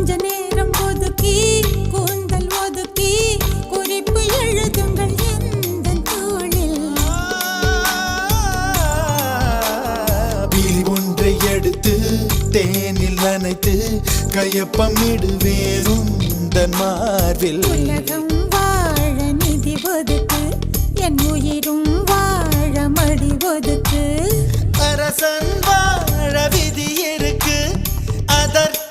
கொஞ்ச நேரம் ஒதுக்கி கூந்தல் ஒதுக்கி குறிப்பு எழுதுங்கள் எந்த தோளில். விழி ஒன்றை எடுத்து தேனில் நனைத்து கையப்பம் இடுவேன் உந்தன் மார்பில். உலகம் வாழ நிதி ஒதுக்கு என் உயிரும் வாழ மடி ஒதுக்கு. அரசன் வாழ விதி இருக்கு அதற்கு